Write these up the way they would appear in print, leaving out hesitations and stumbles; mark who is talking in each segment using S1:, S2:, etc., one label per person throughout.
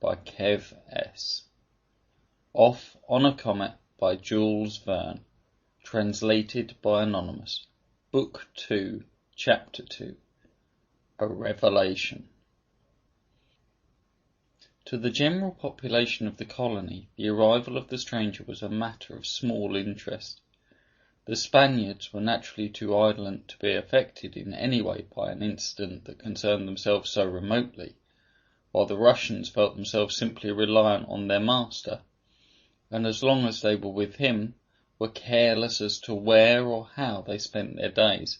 S1: by Kev S. Off on a Comet by Jules Verne. Translated by Anonymous. Book 2, Chapter 2. A Revelation. To the general population of the colony, the arrival of the stranger was a matter of small interest. The Spaniards were naturally too indolent to be affected in any way by an incident that concerned themselves so remotely, while the Russians felt themselves simply reliant on their master, and as long as they were with him, were careless as to where or how they spent their days.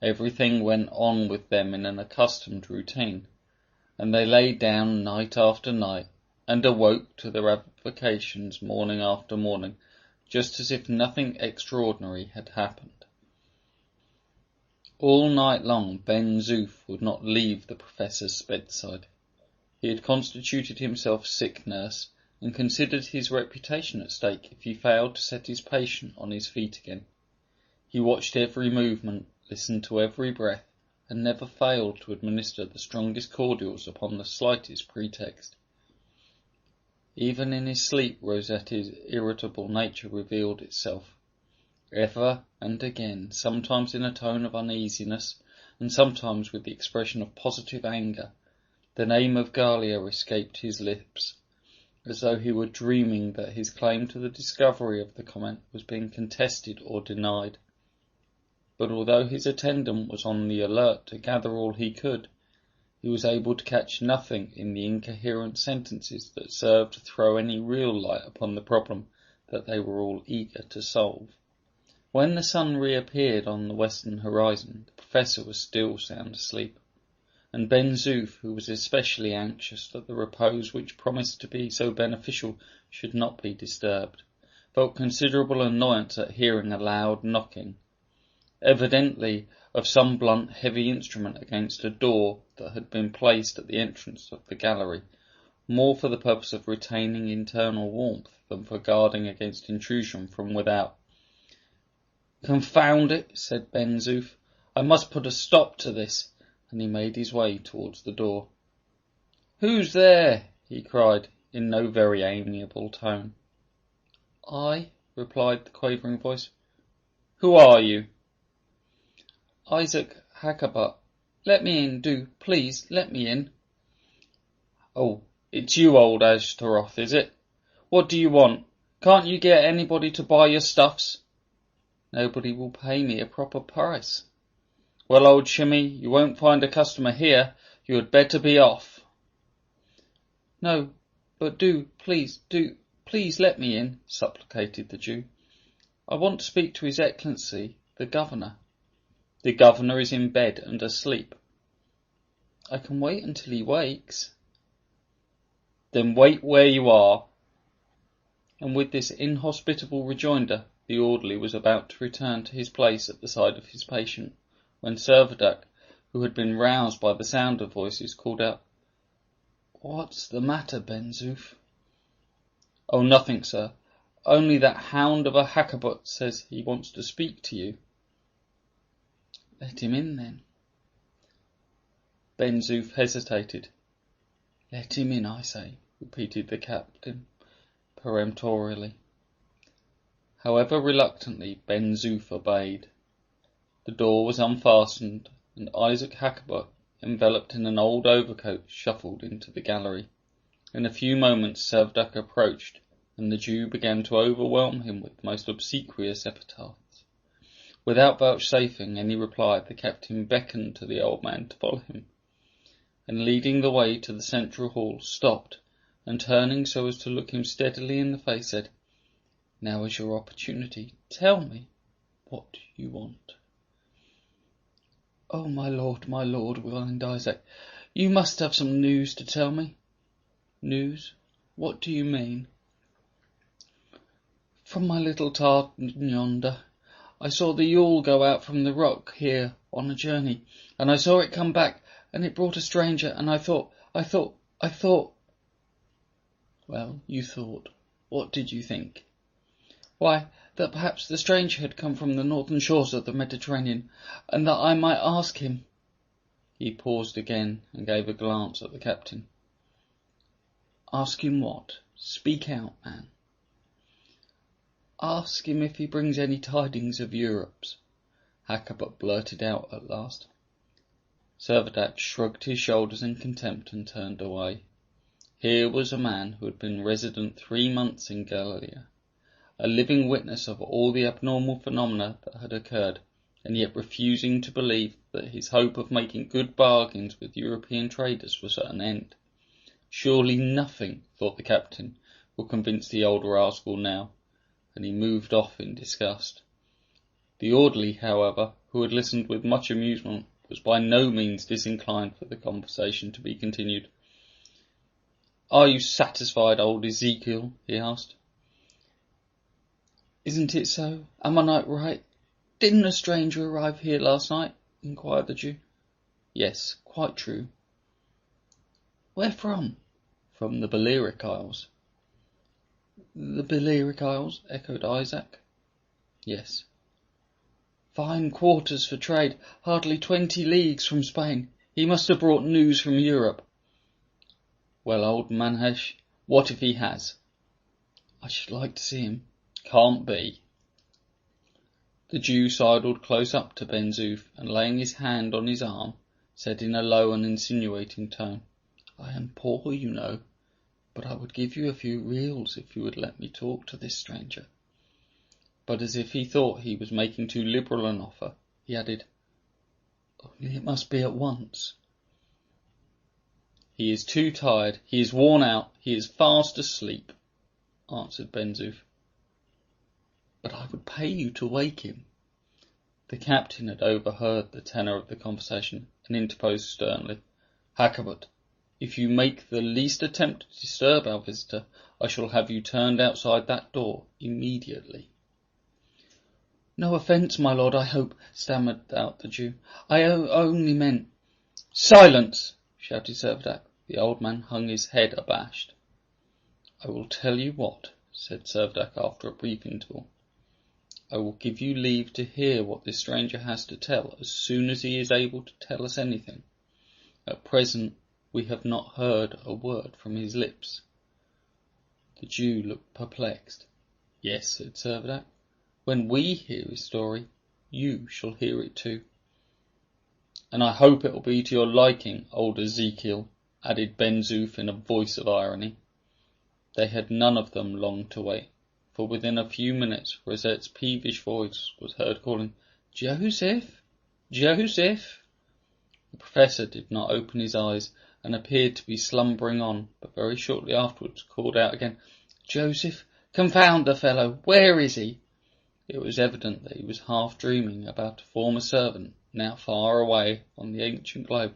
S1: Everything went on with them in an accustomed routine, and they lay down night after night, and awoke to their avocations morning after morning, just as if nothing extraordinary had happened. All night long Ben Zoof would not leave the professor's bedside. He had constituted himself sick nurse, and considered his reputation at stake if he failed to set his patient on his feet again. He watched every movement, listened to every breath, and never failed to administer the strongest cordials upon the slightest pretext. Even in his sleep Rosette's irritable nature revealed itself. Ever and again, sometimes in a tone of uneasiness, and sometimes with the expression of positive anger, the name of Gallia escaped his lips, as though he were dreaming that his claim to the discovery of the comet was being contested or denied. But although his attendant was on the alert to gather all he could, he was able to catch nothing in the incoherent sentences that served to throw any real light upon the problem that they were all eager to solve. When the sun reappeared on the western horizon, the professor was still sound asleep, and Ben Zoof, who was especially anxious that the repose which promised to be so beneficial should not be disturbed, felt considerable annoyance at hearing a loud knocking, evidently of some blunt heavy instrument against a door that had been placed at the entrance of the gallery, more for the purpose of retaining internal warmth than for guarding against intrusion from without. "Confound it," said Ben Zoof, "I must put a stop to this," and he made his way towards the door. "Who's there?" he cried, in no very amiable tone. "I," replied the quavering voice. "Who are you?" "Isaac Hackabut. Let me in, do, please, let me in." "Oh, it's you, old Ashtaroth, is it? What do you want? Can't you get anybody to buy your stuffs?" "Nobody will pay me a proper price." "Well, old Shimmy, you won't find a customer here. You had better be off." "No, but do, please let me in," supplicated the Jew. "I want to speak to His Excellency, the Governor." "The Governor is in bed and asleep." "I can wait until he wakes." "Then wait where you are." And with this inhospitable rejoinder, the orderly was about to return to his place at the side of his patient, when Servadac, who had been roused by the sound of voices, called out, "What's the matter, Ben Zoof?" "Oh, nothing, sir. Only that hound of a Hackabut says he wants to speak to you." "Let him in, then." Ben Zoof hesitated. "Let him in, I say," repeated the captain peremptorily. However reluctantly, Ben Zoof obeyed. The door was unfastened, and Isaac Hackabut, enveloped in an old overcoat, shuffled into the gallery. In a few moments Servadac approached, and the Jew began to overwhelm him with most obsequious epithets. Without vouchsafing any reply, the captain beckoned to the old man to follow him, and leading the way to the central hall, stopped, and turning so as to look him steadily in the face, said, "Now is your opportunity. Tell me what you want." "Oh, my lord," whined Isaac, "you must have some news to tell me." "News? What do you mean?" "From my little tartan yonder. I saw the yawl go out from the rock here on a journey, and I saw it come back, and it brought a stranger, and I thought... "Well, you thought. What did you think?" "Why, that perhaps the stranger had come from the northern shores of the Mediterranean, and that I might ask him." He paused again, and gave a glance at the captain. Ask him what? Speak out, man. Ask him if he brings any tidings of Europe's, Hakkabut blurted out at last. Servadac shrugged his shoulders in contempt and turned away. Here was a man who had been resident 3 months in Galilee, a living witness of all the abnormal phenomena that had occurred, and yet refusing to believe that his hope of making good bargains with European traders was at an end. Surely nothing, thought the captain, will convince the old rascal now, and he moved off in disgust. The orderly, however, who had listened with much amusement, was by no means disinclined for the conversation to be continued. "Are you satisfied, old Ezekiel?" he asked. "Isn't it so? Am I not right? Didn't a stranger arrive here last night?" inquired the Jew. "Yes, quite true." "Where from?" "From the Balearic Isles." "The Balearic Isles?" echoed Isaac. "Yes." "Fine quarters for trade, hardly 20 leagues from Spain. He must have brought news from Europe." "Well, old Manhesh, what if he has?" "I should like to see him." "Can't be." The Jew sidled close up to Ben Zoof, and laying his hand on his arm, said in a low and insinuating tone, "I am poor, you know, but I would give you a few reals if you would let me talk to this stranger." But as if he thought he was making too liberal an offer, he added, "Only it must be at once." "He is too tired, he is worn out, he is fast asleep," answered Ben Zoof. "But I would pay you to wake him." The captain had overheard the tenor of the conversation, and interposed sternly, "Hakkabut, if you make the least attempt to disturb our visitor, I shall have you turned outside that door immediately." "No offence, my lord, I hope," stammered out the Jew. "I only meant—" "Silence!" shouted Servadac. The old man hung his head abashed. "I will tell you what," said Servadac after a brief interval. "I will give you leave to hear what this stranger has to tell as soon as he is able to tell us anything. At present we have not heard a word from his lips." The Jew looked perplexed. "Yes," said Servadac. "When we hear his story, you shall hear it too." "And I hope it will be to your liking, old Ezekiel," added Ben Zoof in a voice of irony. They had none of them long to wait, for within a few minutes Rosette's peevish voice was heard calling, "Joseph! Joseph!" The professor did not open his eyes, and appeared to be slumbering on, but very shortly afterwards called out again, "Joseph! Confound the fellow! Where is he?" It was evident that he was half dreaming about a former servant, now far away on the ancient globe.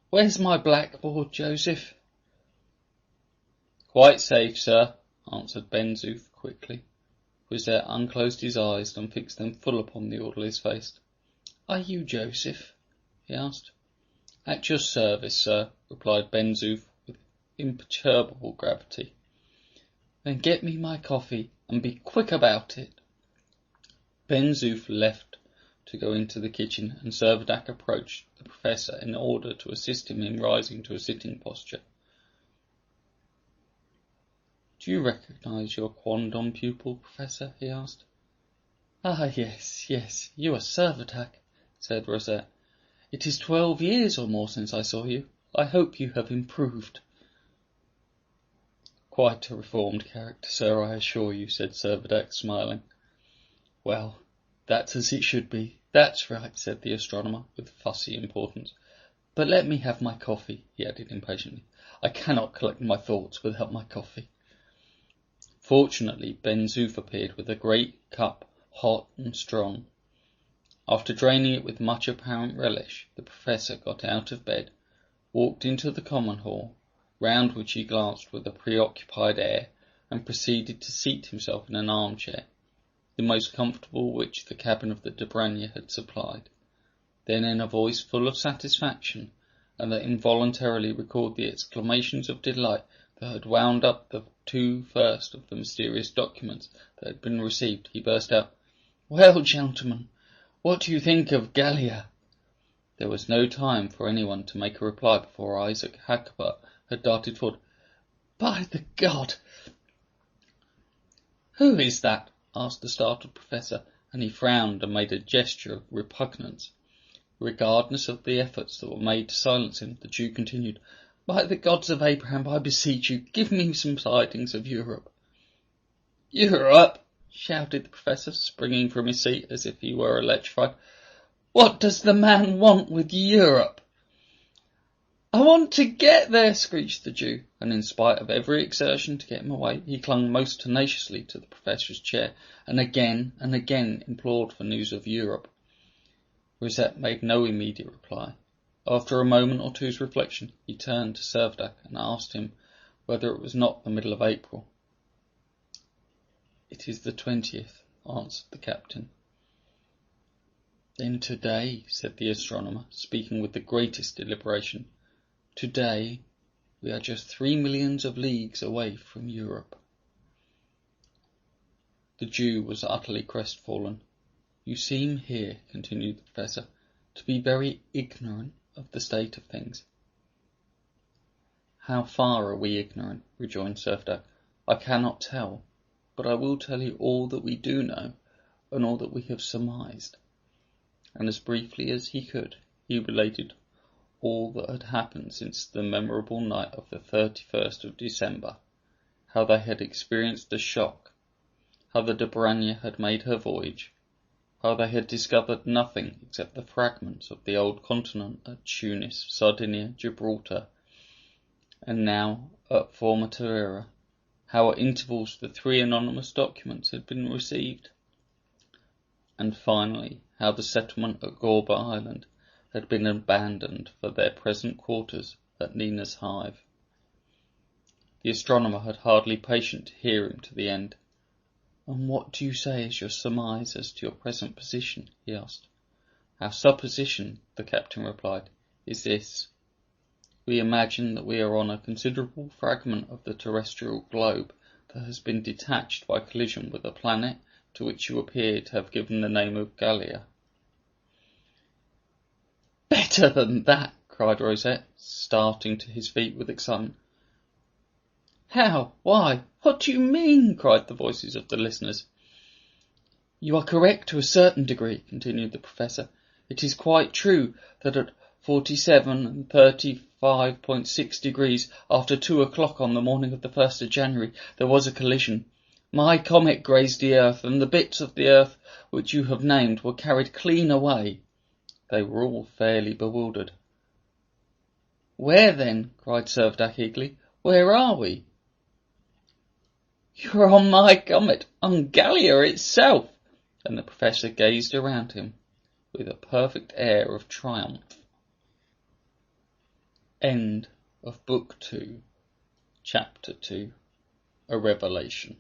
S1: "Where's my blackboard, Joseph?" "Quite safe, sir," answered Ben Zoof quickly. Rosette unclosed his eyes and fixed them full upon the orderly's face. "Are you Joseph?" he asked. "At your service, sir," replied Ben Zoof with imperturbable gravity. "Then get me my coffee, and be quick about it." Ben Zoof left to go into the kitchen, and Servadac approached the professor in order to assist him in rising to a sitting posture. "Do you recognize your quondam pupil, Professor?" he asked. "Ah, yes, yes, you are Servadac," said Rosette. "It is 12 years or more since I saw you. I hope you have improved." "Quite a reformed character, sir, I assure you," said Servadac, smiling. "Well, that's as it should be. That's right," said the astronomer, with fussy importance. "But let me have my coffee," he added impatiently. "I cannot collect my thoughts without my coffee." Fortunately, Ben Zoof appeared with a great cup, hot and strong. After draining it with much apparent relish, the professor got out of bed, walked into the common hall, round which he glanced with a preoccupied air, and proceeded to seat himself in an armchair, the most comfortable which the cabin of the Dobranya had supplied. Then, in a voice full of satisfaction, and that involuntarily recalled the exclamations of delight that had wound up the 2 first of the mysterious documents that had been received, he burst out, "Well, gentlemen, what do you think of Gallia?" There was no time for anyone to make a reply before Isaac Hakkabut had darted forward. By the God! Who is that? Asked the startled professor, and he frowned and made a gesture of repugnance. Regardless of the efforts that were made to silence him, the Jew continued, By the gods of Abraham, I beseech you, give me some tidings of Europe. Europe! Shouted the professor, springing from his seat as if he were electrified. What does the man want with Europe? I want to get there, screeched the Jew, and in spite of every exertion to get him away, he clung most tenaciously to the professor's chair, and again implored for news of Europe. Rosette made no immediate reply. After a moment or two's reflection, he turned to Servadac and asked him whether it was not the middle of April. It is the 20th, answered the captain. Then today, said the astronomer, speaking with the greatest deliberation, today we are just 3 millions of leagues away from Europe. The Jew was utterly crestfallen. You seem here, continued the professor, to be very ignorant of the state of things. How far are we ignorant? Rejoined Servadac. I cannot tell, but I will tell you all that we do know, and all that we have surmised. And as briefly as he could, he related all that had happened since the memorable night of the 31st of December, how they had experienced a shock, how the Dobranya had made her voyage, how they had discovered nothing except the fragments of the old continent at Tunis, Sardinia, Gibraltar, and now at Formentera, how at intervals the 3 anonymous documents had been received, and finally how the settlement at Gorba Island had been abandoned for their present quarters at Nina's Hive. The astronomer had hardly patience to hear him to the end. And what do you say is your surmise as to your present position? He asked. Our supposition, the captain replied, is this. We imagine that we are on a considerable fragment of the terrestrial globe that has been detached by collision with a planet to which you appear to have given the name of Gallia. Better than that, cried Rosette, starting to his feet with excitement. How? Why? What do you mean? Cried the voices of the listeners. You are correct to a certain degree, continued the professor. It is quite true that at 47 and 35.6 degrees after 2 o'clock on the morning of the 1st of January there was a collision. My comet grazed the earth, and the bits of the earth which you have named were carried clean away. They were all fairly bewildered. Where then? Cried Servadac eagerly. Where are we? You are on my comet, on Gallia itself, and the professor gazed around him with a perfect air of triumph. End of Book 2, Chapter 2, A Revelation.